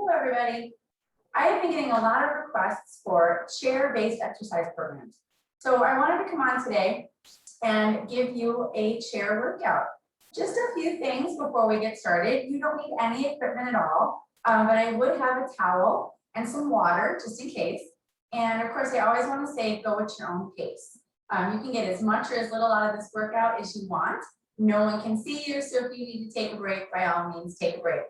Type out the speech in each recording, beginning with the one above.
Hello, everybody. I have been getting a lot of requests for chair-based exercise programs. So I wanted to come on today and give you a chair workout. Just a few things before we get started. You don't need any equipment at all, but I would have a towel and some water just in case. And of course, I always want to say go at your own pace. You can get as much or as little out of this workout as you want. No one can see you, so if you need to take a break, by all means, take a break.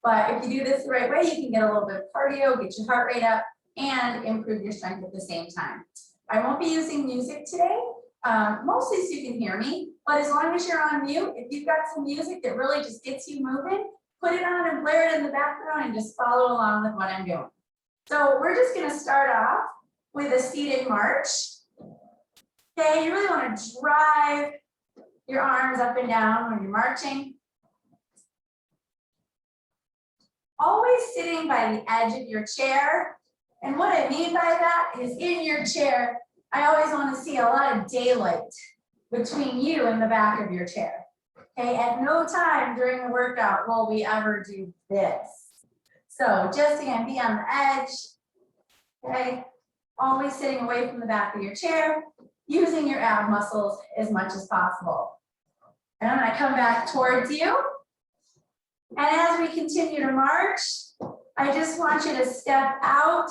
But if you do this the right way, you can get a little bit of cardio, get your heart rate up, and improve your strength at the same time. I won't be using music today, mostly so you can hear me, but as long as you're on mute, if you've got some music that really just gets you moving, put it on and blare it in the background and just follow along with what I'm doing. So we're just gonna start off with a seated march. Okay, you really wanna drive your arms up and down when you're marching. Always sitting by the edge of your chair. And what I mean by that is in your chair, I always want to see a lot of daylight between you and the back of your chair. Okay, at no time during the workout will we ever do this. So just again, be on the edge. Okay, always sitting away from the back of your chair, using your ab muscles as much as possible. And I'm going to come back towards you. And as we continue to march, I just want you to step out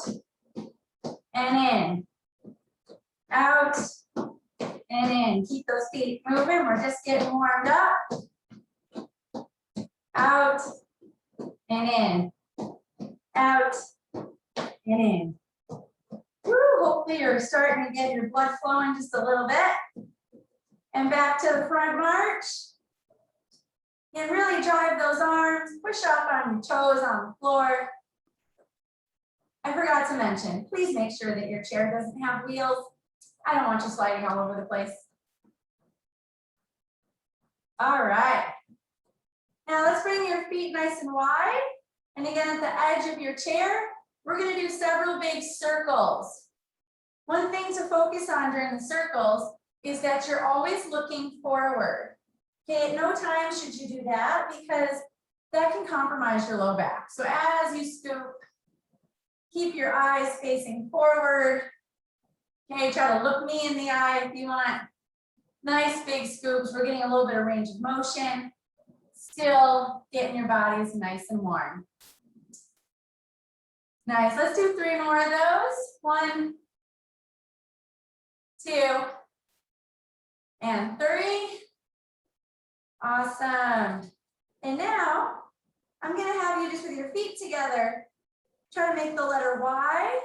and in, out and in. Keep those feet moving. We're just getting warmed up. Out and in, out and in. Woo, hopefully you're starting to get your blood flowing just a little bit. And back to the front march. And really drive those arms, push up on your toes on the floor. I forgot to mention, please make sure that your chair doesn't have wheels. I don't want you sliding all over the place. All right. Now let's bring your feet nice and wide. And again, at the edge of your chair, we're going to do several big circles. One thing to focus on during the circles is that you're always looking forward. Okay, at no time should you do that because that can compromise your low back. So as you scoop, keep your eyes facing forward. Okay, try to look me in the eye if you want. Nice big scoops. We're getting a little bit of range of motion. Still getting your bodies nice and warm. Nice. Let's do 3 more of those. 1, 2, and 3. Awesome. And now I'm going to have you just with your feet together, try to make the letter Y,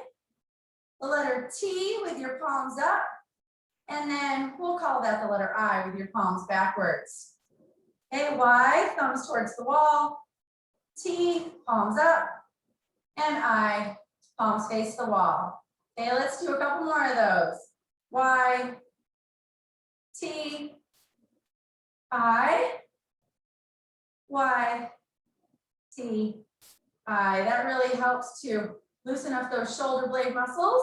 the letter T with your palms up, and then we'll call that the letter I with your palms backwards. Okay, Y, thumbs towards the wall, T, palms up, and I, palms face the wall. Okay, let's do a couple more of those. Y, T, I, Y, T, I. That really helps to loosen up those shoulder blade muscles.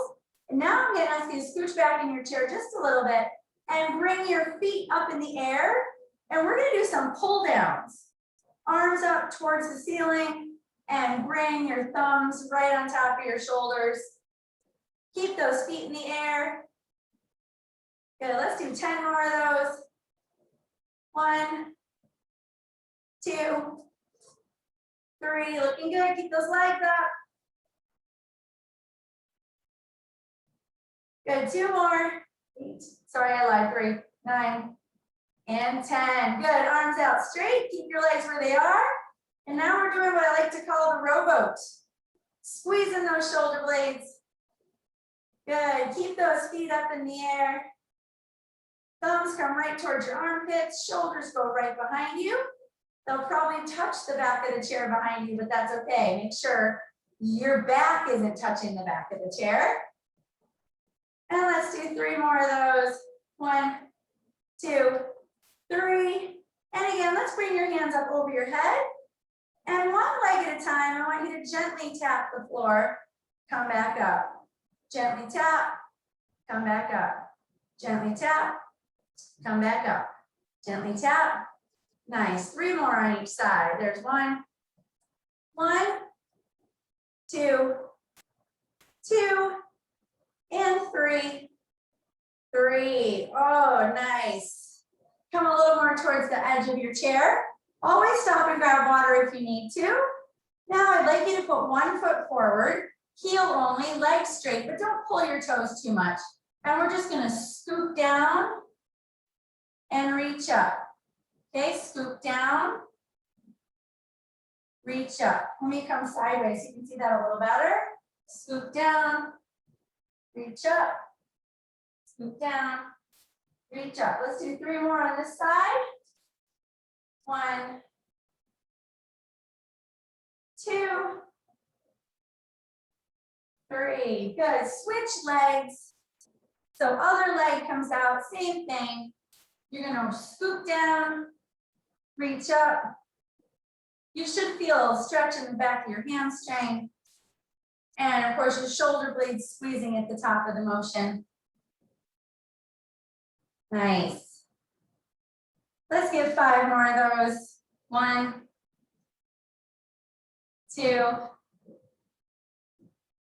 And now I'm going to ask you to scooch back in your chair just a little bit and bring your feet up in the air. And we're going to do some pull downs. Arms up towards the ceiling and bring your thumbs right on top of your shoulders. Keep those feet in the air. Good, let's do 10 more of those. 1, 2, 3, looking good. Keep those legs up. Good, 2 more. 8, sorry, I lied. 3, 9, and 10. Good, arms out straight. Keep your legs where they are. And now we're doing what I like to call the rowboat. Squeezing those shoulder blades. Good, keep those feet up in the air. Thumbs come right towards your armpits, shoulders go right behind you. They'll probably touch the back of the chair behind you, but that's okay. Make sure your back isn't touching the back of the chair. And let's do 3 more of those. 1, 2, 3. And again, let's bring your hands up over your head. And one leg at a time, I want you to gently tap the floor. Come back up. Gently tap, come back up. Gently tap. Come back up. Gently tap. Nice. 3 more on each side. There's 1, 2, 2, and 3, 3. Oh, nice. Come a little more towards the edge of your chair. Always stop and grab water if you need to. Now I'd like you to put one foot forward, heel only, legs straight, but don't pull your toes too much. And we're just gonna scoop down and reach up. Okay, scoop down, reach up. Let me come sideways so you can see that a little better. Scoop down, reach up, scoop down, reach up. Let's do 3 more on this side. 1, 2, 3. Good. Switch legs. So other leg comes out, same thing. You're going to scoop down, reach up. You should feel a stretch in the back of your hamstring. And of course, your shoulder blades squeezing at the top of the motion. Nice. Let's give 5 more of those. 1, 2,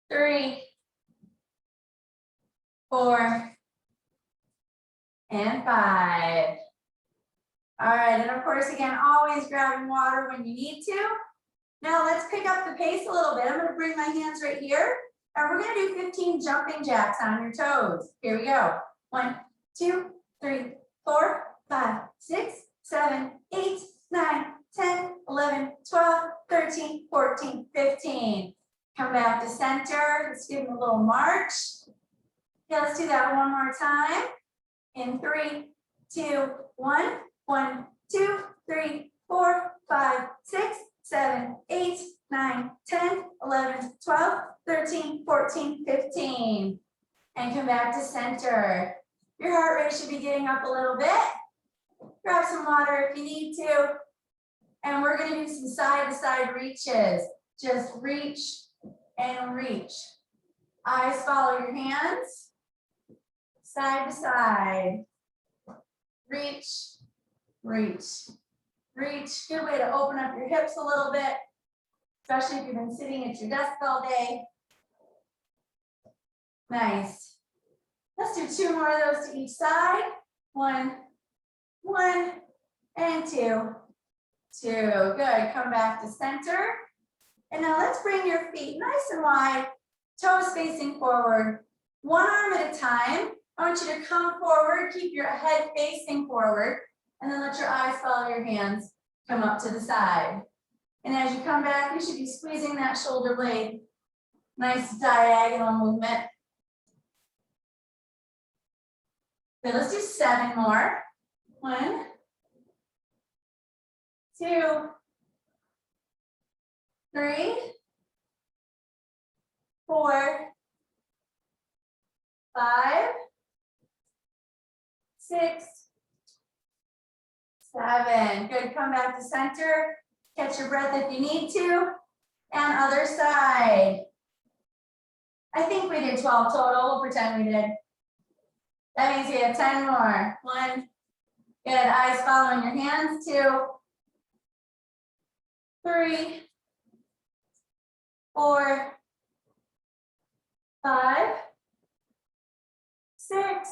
3, 4, and 5. All right, and of course, again, always grabbing water when you need to. Now let's pick up the pace a little bit. I'm going to bring my hands right here, and we're going to do 15 jumping jacks on your toes. Here we go. 1, 2, 3, 4, 5, 6, 7, 8, 9, 10, 11, 12, 13, 14, 15. Come back to center. Let's give them a little march. Okay, let's do that one more time. In 3, 2, 1. 1, 2, 3, 4, 5, 6, 7, 8, 9, 10, 11, 12, 13, 14, 15. And come back to center. Your heart rate should be getting up a little bit. Grab some water if you need to. And we're going to do some side-to-side reaches. Just reach and reach. Eyes follow your hands. Side to side. Reach, reach, reach. Good way to open up your hips a little bit, especially if you've been sitting at your desk all day. Nice. Let's do 2 more of those to each side. 1, 1, and 2, 2. Good. Come back to center. And now let's bring your feet nice and wide, toes facing forward, one arm at a time. I want you to come forward, keep your head facing forward, and then let your eyes follow your hands come up to the side. And as you come back, you should be squeezing that shoulder blade. Nice diagonal movement. Good, let's do 7 more. 1, 2, 3, 4, 5, 6, 7. Good, come back to center. Catch your breath if you need to. And other side. I think we did 12 total. We'll pretend we did. That means we have 10 more. 1. Good, eyes following your hands. 2, 3, 4, 5, 6,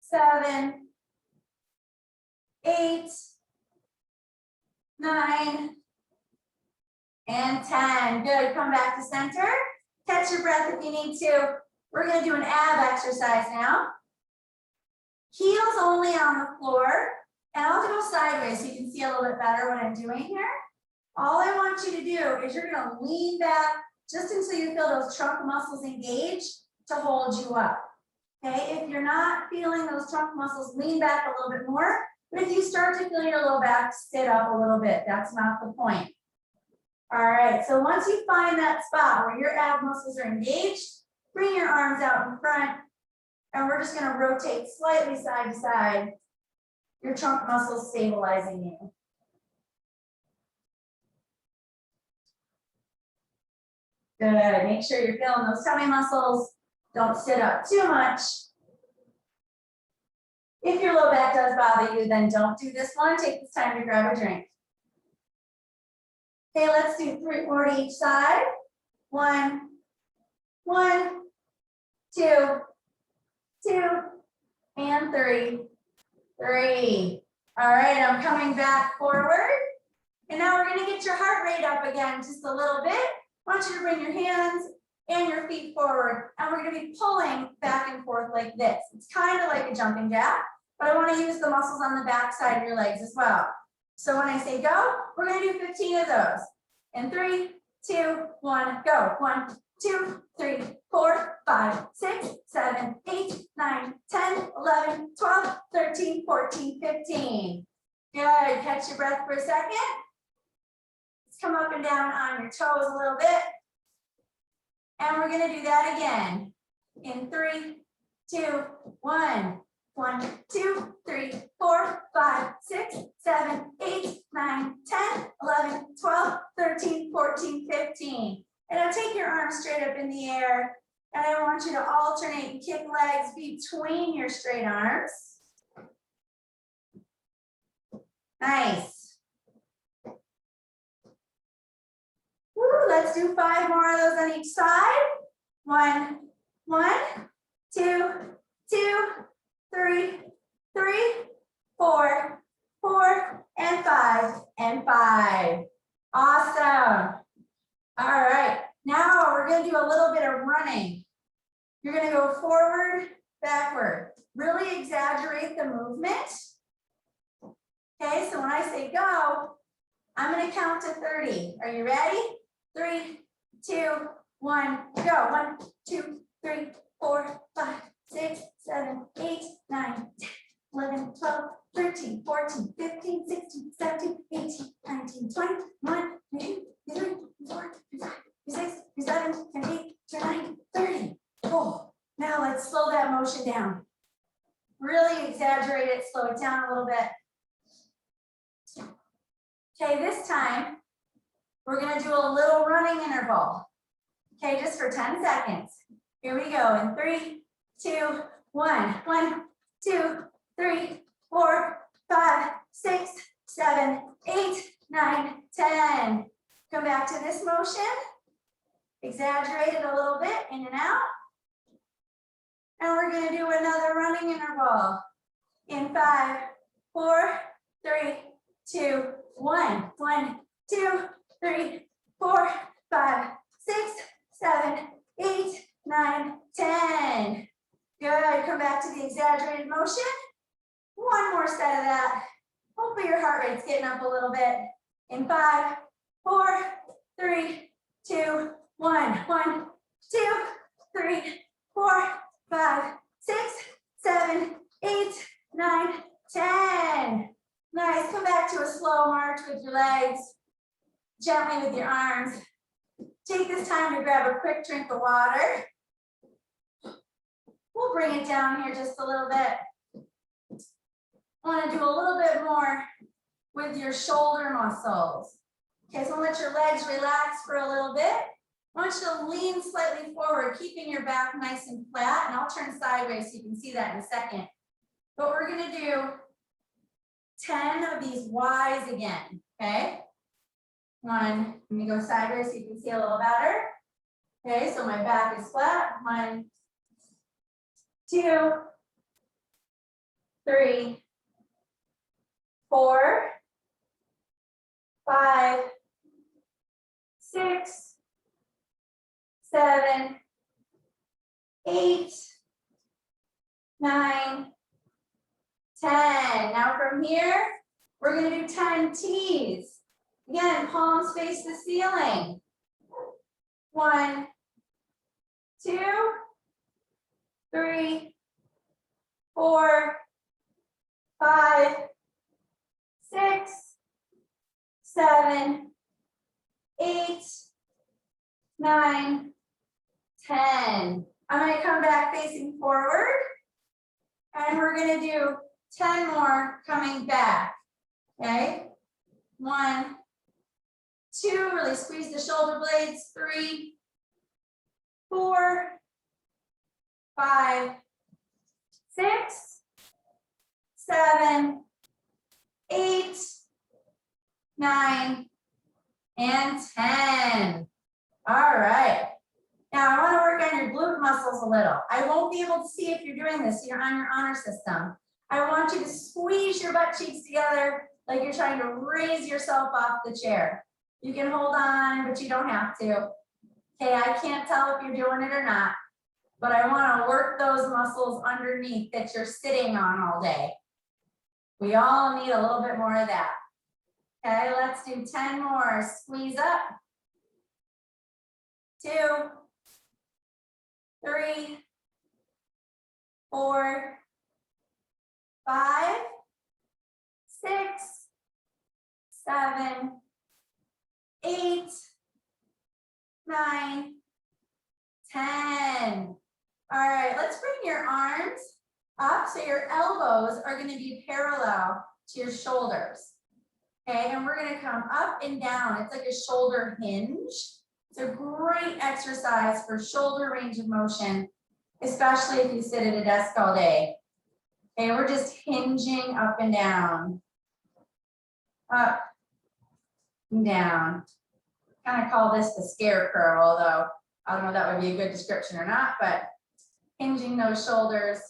7, 8, 9, and 10. Good, come back to center. Catch your breath if you need to. We're going to do an ab exercise now. Heels only on the floor. And I'll go sideways so you can see a little bit better what I'm doing here. All I want you to do is you're going to lean back just until you feel those trunk muscles engage to hold you up. Okay, if you're not feeling those trunk muscles, lean back a little bit more. But if you start to feel your low back, sit up a little bit. That's not the point. All right, so once you find that spot where your ab muscles are engaged, bring your arms out in front, and we're just going to rotate slightly side to side. Your trunk muscles stabilizing you. Good, make sure you're feeling those tummy muscles. Don't sit up too much. If your low back does bother you, then don't do this one. Take this time to grab a drink. Okay, let's do 3 more to each side. 1, 1, 2, 2, and 3, 3. All right, I'm coming back forward. And now we're gonna get your heart rate up again just a little bit. I want you to bring your hands and your feet forward. And we're gonna be pulling back and forth like this. It's kind of like a jumping jack, but I wanna use the muscles on the back side of your legs as well. So when I say go, we're gonna do 15 of those. And 3, 2, 1, go. 1, 2, 3, 4, 5, 6, 7, 8, 9, 10, 11, 12, 13, 14, 15. Good, catch your breath for a second. Let's come up and down on your toes a little bit. And we're gonna do that again. In 3, 2, 1. 1, 2, 3, 4, 5, 6, 7, 8, 9, 10, 11, 12, 13, 14, 15. And now take your arms straight up in the air. And I want you to alternate and kick legs between your straight arms. Nice. Woo, let's do 5 more of those on each side. 1, 1, 2, 2, 3, 3, 4, 4, and 5, and 5. Awesome. All right, now we're gonna do a little bit of running. You're gonna go forward, backward. Really exaggerate the movement. Okay, so when I say go, I'm gonna count to 30. Are you ready? 3, 2, 1, go. 1, 2, 3, 4, 5, 6, 7, 8, 9, 10, 11, 12, 13, 14, 15, 16, 17, 18, 19, 20, 21, 22, 23, 24, 25, 26, 27, 28, 29, 30. Cool. Now let's slow that motion down. Really exaggerate it, slow it down a little bit. Okay, this time we're gonna do a little running interval. Okay, just for 10 seconds. Here we go in 3, 2, 1. 1, 2, 3, 4, 5, 6, 7, 8, 9, 10. Come back to this motion. Exaggerate it a little bit, in and out. And we're gonna do another running interval. In 5, 4, 3, 2, 1. 1, 2, 3, 4, 5, 6, 7, 8, 9, 10. Good, come back to the exaggerated motion. One more set of that. Hopefully your heart rate's getting up a little bit. In 5, 4, 3, 2, 1. 1, 2, 3, 4, 5, 6, 7, 8, 9, 10. Nice, come back to a slow march with your legs, gently with your arms. Take this time to grab a quick drink of water. We'll bring it down here just a little bit. I want to do a little bit more with your shoulder muscles. Okay, so let your legs relax for a little bit. I want you to lean slightly forward, keeping your back nice and flat, and I'll turn sideways so you can see that in a second. But we're gonna do 10 of these Ys again, okay? 1, let me go sideways so you can see a little better. Okay, so my back is flat. 1, 2, 3, 4, 5, 6, 7, 8, 9, 10. Now from here, we're going to do 10 T's. Again, palms face the ceiling. 1, 2, 3, 4, 5, 6, 7, 8, 9, 10. I'm going to come back facing forward, and we're going to do 10 more coming back. Okay, 1, 2, really squeeze the shoulder blades. 3, 4, 5, 6, 7, 8, 9, and 10. All right. Now I want to work on your glute muscles a little. I won't be able to see if you're doing this. You're on your honor system. I want you to squeeze your butt cheeks together like you're trying to raise yourself off the chair. You can hold on, but you don't have to. Okay, I can't tell if you're doing it or not, but I want to work those muscles underneath that you're sitting on all day. We all need a little bit more of that. Okay, let's do 10 more. Squeeze up. 2, 3, 4, 5, 6, 7, 8, 9, 10. All right, let's bring your arms up so your elbows are going to be parallel to your shoulders. Okay, and we're going to come up and down. It's like a shoulder hinge. It's a great exercise for shoulder range of motion, especially if you sit at a desk all day. Okay, we're just hinging up and down. Up and down. Kind of call this the scarecrow, although I don't know if that would be a good description or not, but hinging those shoulders.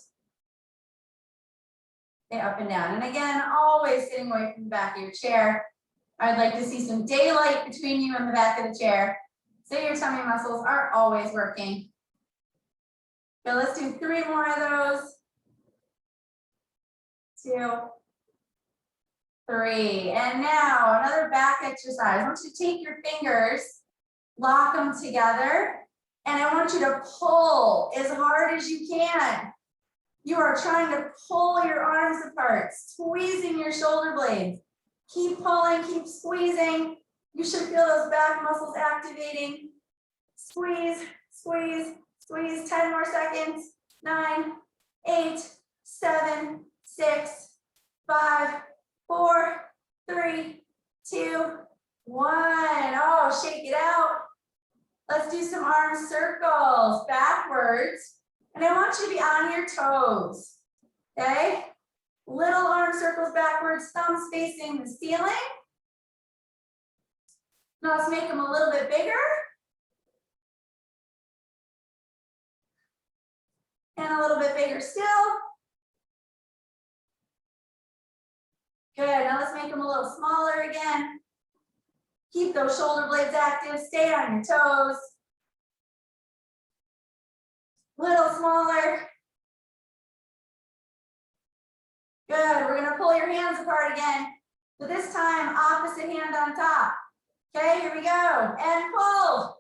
Okay, up and down. And again, always sitting away from the back of your chair. I'd like to see some daylight between you and the back of the chair, so your tummy muscles are always working. So let's do 3 more of those. 2, 3. And now another back exercise. I want you to take your fingers, lock them together, and I want you to pull as hard as you can. You are trying to pull your arms apart, squeezing your shoulder blades. Keep pulling, keep squeezing. You should feel those back muscles activating. Squeeze, squeeze, squeeze. 10 more seconds. 9, 8, 7, 6, 5, 4, 3, 2, 1. Oh, shake it out. Let's do some arm circles backwards. And I want you to be on your toes. Okay? Little arm circles backwards, thumbs facing the ceiling. Now let's make them a little bit bigger. And a little bit bigger still. Good, now let's make them a little smaller again. Keep those shoulder blades active, stay on your toes. Little smaller. Good, we're gonna pull your hands apart again. So this time, opposite hand on top. Okay, here we go. And pull,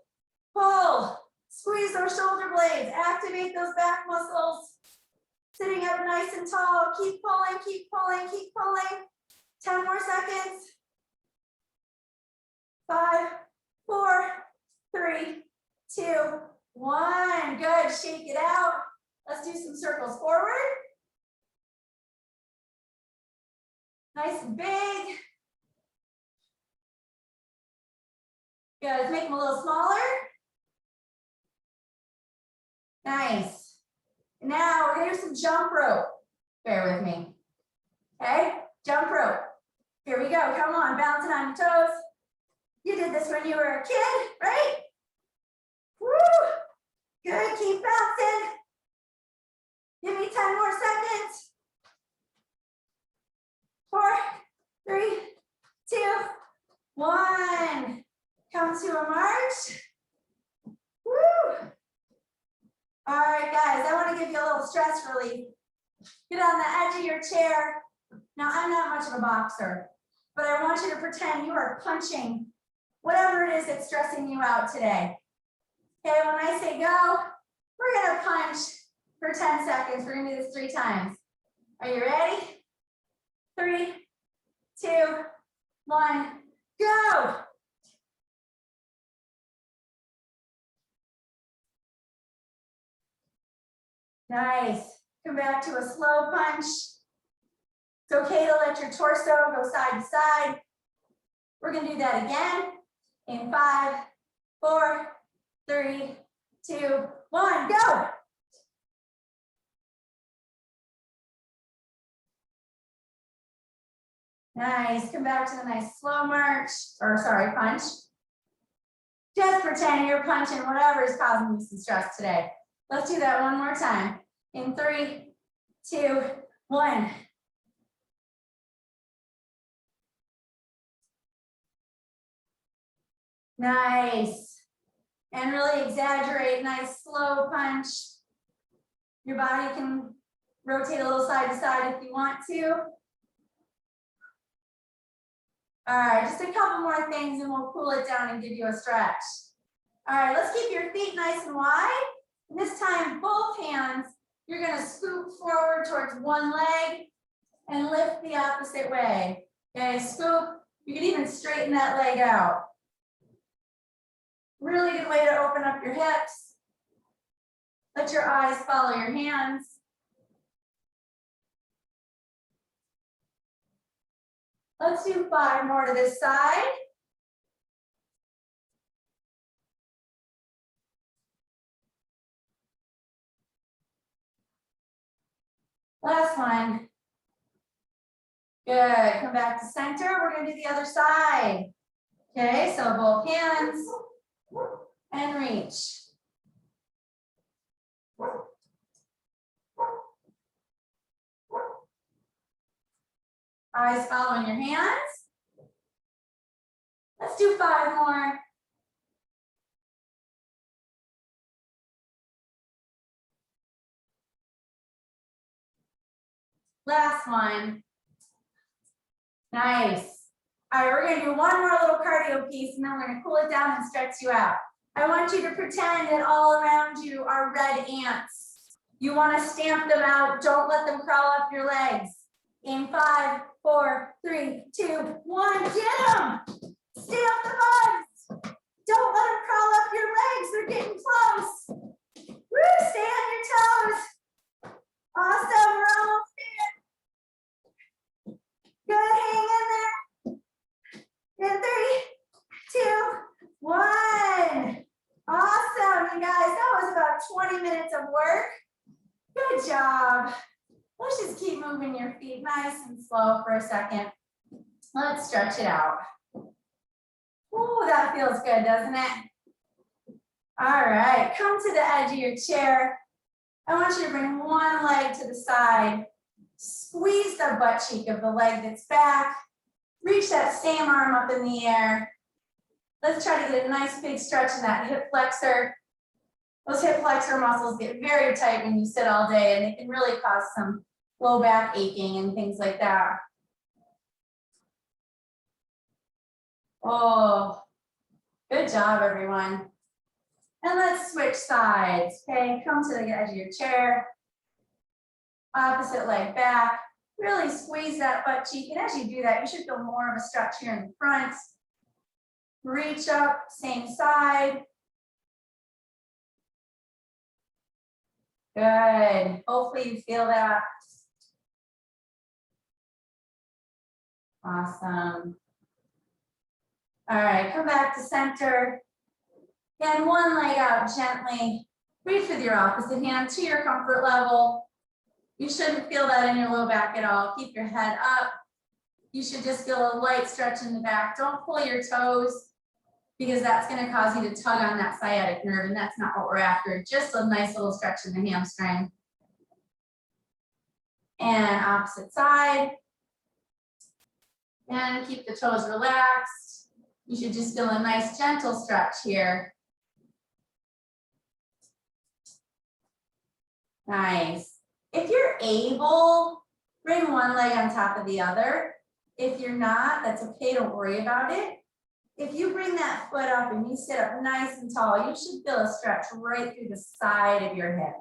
pull. Squeeze those shoulder blades, activate those back muscles. Sitting up nice and tall, keep pulling, keep pulling, keep pulling. 10 more seconds. 5, 4, 3, 2, 1. Good, shake it out. Let's do some circles forward. Nice and big. Good, let's make them a little smaller. Nice. Now we're gonna do some jump rope. Bear with me. Okay, jump rope. Here we go, come on, bouncing on your toes. You did this when you were a kid, right? Woo! Good, keep bouncing. Give me 10 more seconds. 4, 3, 2, 1. Come to a march. Woo! All right, guys, I want to give you a little stress relief. Get on the edge of your chair. Now, I'm not much of a boxer, but I want you to pretend you are punching whatever it is that's stressing you out today. Okay, when I say go, we're going to punch for 10 seconds. We're going to do this 3 times. Are you ready? 3, 2, 1, go. Nice. Come back to a slow punch. It's okay to let your torso go side to side. We're going to do that again in 5, 4, 3, 2, 1, go. Nice. Come back to the nice slow march, or sorry, punch. Just pretend you're punching whatever is causing you some stress today. Let's do that one more time. In 3, 2, 1. Nice. And really exaggerate, nice slow punch. Your body can rotate a little side to side if you want to. All right, just a couple more things and we'll cool it down and give you a stretch. All right, let's keep your feet nice and wide. And this time, both hands, you're gonna scoop forward towards one leg and lift the opposite way. Okay, scoop. You can even straighten that leg out. Really good way to open up your hips. Let your eyes follow your hands. Let's do 5 more to this side. Last one. Good, come back to center. We're gonna do the other side. Okay, so both hands and reach. Eyes following your hands. Let's do 5 more. Last one. Nice. All right, we're gonna do one more little cardio piece and then we're gonna cool it down and stretch you out. I want you to pretend that all around you are red ants. You wanna stamp them out. Don't let them crawl up your legs. In 5, 4, 3, 2, 1, get them! Stamp the bugs! Don't let them crawl up your legs, they're getting close. Woo, stay on your toes. Awesome, we're almost there. Good, hang in there. In 3, 2, 1. Awesome, you guys, that was about 20 minutes of work. Good job. Let's just keep moving your feet nice and slow for a second. Let's stretch it out. Ooh, that feels good, doesn't it? All right, come to the edge of your chair. I want you to bring one leg to the side. Squeeze the butt cheek of the leg that's back. Reach that same arm up in the air. Let's try to get a nice big stretch in that hip flexor. Those hip flexor muscles get very tight when you sit all day and it can really cause some low back aching and things like that. Oh, good job, everyone. And let's switch sides, okay? Come to the edge of your chair. Opposite leg back. Really squeeze that butt cheek. And as you do that, you should feel more of a stretch here in the front. Reach up, same side. Good. Hopefully you feel that. Awesome. All right, come back to center. And one leg out gently. Reach with your opposite hand to your comfort level. You shouldn't feel that in your low back at all. Keep your head up. You should just feel a light stretch in the back. Don't pull your toes because that's going to cause you to tug on that sciatic nerve, and that's not what we're after. Just a nice little stretch in the hamstring. And opposite side. And keep the toes relaxed. You should just feel a nice gentle stretch here. Nice. If you're able, bring one leg on top of the other. If you're not, that's okay, don't worry about it. If you bring that foot up and you sit up nice and tall, you should feel a stretch right through the side of your hip.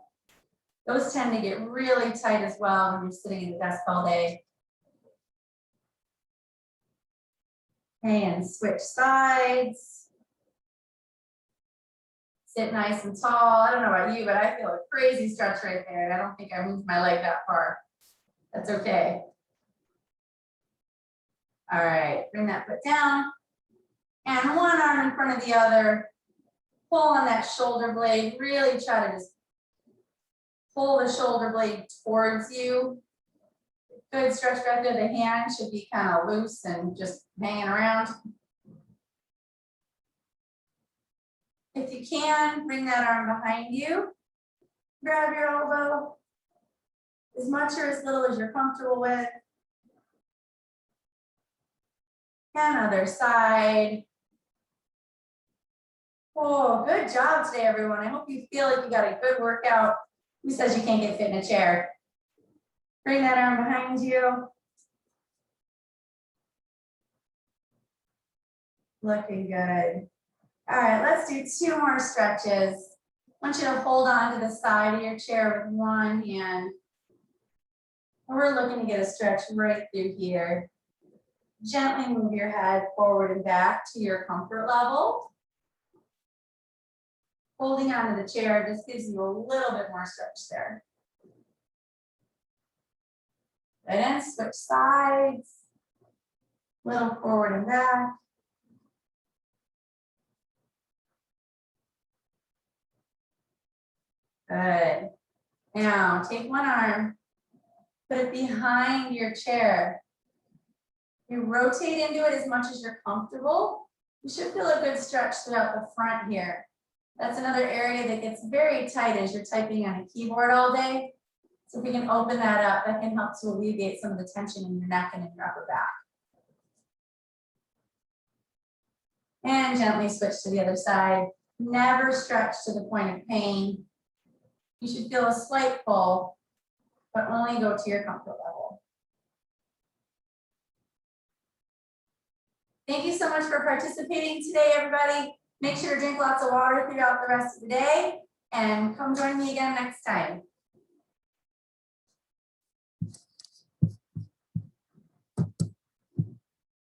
Those tend to get really tight as well when you're sitting at the desk all day. Okay, and switch sides. Sit nice and tall. I don't know about you, but I feel a crazy stretch right there. And I don't think I moved my leg that far. That's okay. All right, bring that foot down. And one arm in front of the other. Pull on that shoulder blade. Really try to just pull the shoulder blade towards you. Good stretch right there. The hand should be kind of loose and just hanging around. If you can, bring that arm behind you. Grab your elbow, as much or as little as you're comfortable with. And other side. Oh, good job today, everyone. I hope you feel like you got a good workout. Who says you can't get fit in a chair? Bring that arm behind you. Looking good. All right, let's do 2 more stretches. I want you to hold on to the side of your chair with one hand. We're looking to get a stretch right through here. Gently move your head forward and back to your comfort level. Holding onto the chair just gives you a little bit more stretch there. Good, and switch sides. Little forward and back. Good. Now take one arm, put it behind your chair. You rotate into it as much as you're comfortable. You should feel a good stretch throughout the front here. That's another area that gets very tight as you're typing on a keyboard all day. So if we can open that up, that can help to alleviate some of the tension in your neck and in your upper back. And gently switch to the other side. Never stretch to the point of pain. You should feel a slight pull, but only go to your comfort level. Thank you so much for participating today, everybody. Make sure to drink lots of water throughout the rest of the day and come join me again next time.